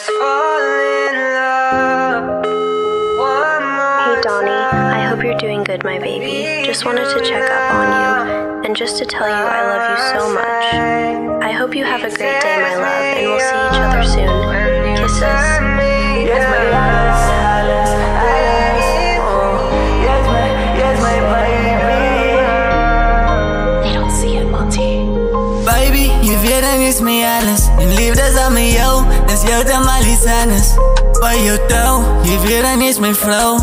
Let's fall in love one more Hey Donnie, time. I hope you're doing good, my baby. Just wanted to check up on you, and just to tell you I love you so much. I hope you have a great day, my love, and we'll see each other soon. Kisses. Baby, je weet dan is mij alles. En liefde is aan met jou, is jou dan maar iets anders. Bij jou trouw, je weet dan is mijn vrouw.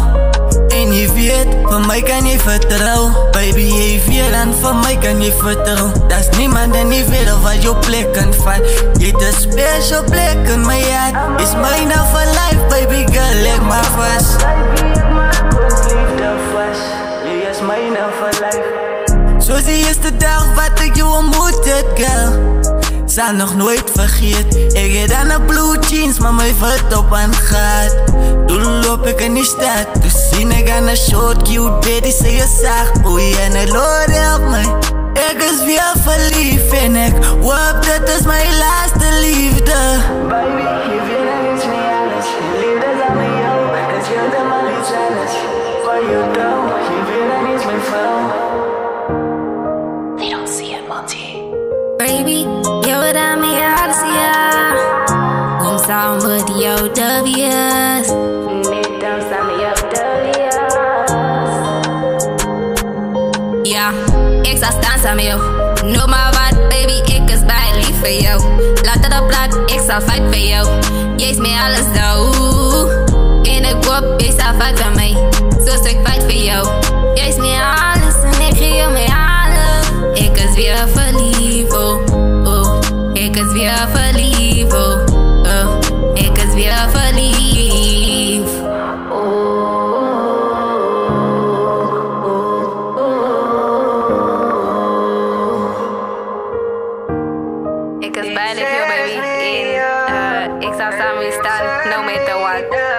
En je weet, van mij kan je vertrouwen. Baby, je weet dan, van mij kan je vertrouwen. Dat is niemand in die wereld wat jouw plek kan van. Je hebt een special plek in mijn hart. Is mine now for life, baby girl, leg maar vast. Je is mine now for life. Zoals die eerste dag wat ik je ontmoet heb, girl. Zal nog nooit vergeet. Ik heb aan de blue jeans, maar mijn voet op aan het gaat. Toen loop ik in die stad, toen zie ik aan de short cute baby, zeg je zacht. Oei en het Lord help mij. Ik is weer verliefd en ik hoop dat is mijn laatste liefde. Baby, je weet dat is niet alles. Liefde is aan met jou, het scheelt helemaal iets anders. Voor jou trouw, je weet dat is mijn vrouw. Baby, yo dame Alicia. Kom samen met jou W's. Niet dan samen jou W's. Ja, ik zal staan samen jou. Noem maar wat, baby, ik is bij lief voor jou. Laat het op laat, ik zal fight voor jou. Jij is mij alles dood. En ik hoop, jij zal fight voor mij. Zoals ik fight voor jou. Jij is mij alles en ik geef jou mij alles. Ik is weer verliefd, oh, oh. Ik is weer verliefd, oh, oh. Ik is weer verliefd. Ik is bij lief, yo baby. En ik zal samen staan, no matter what.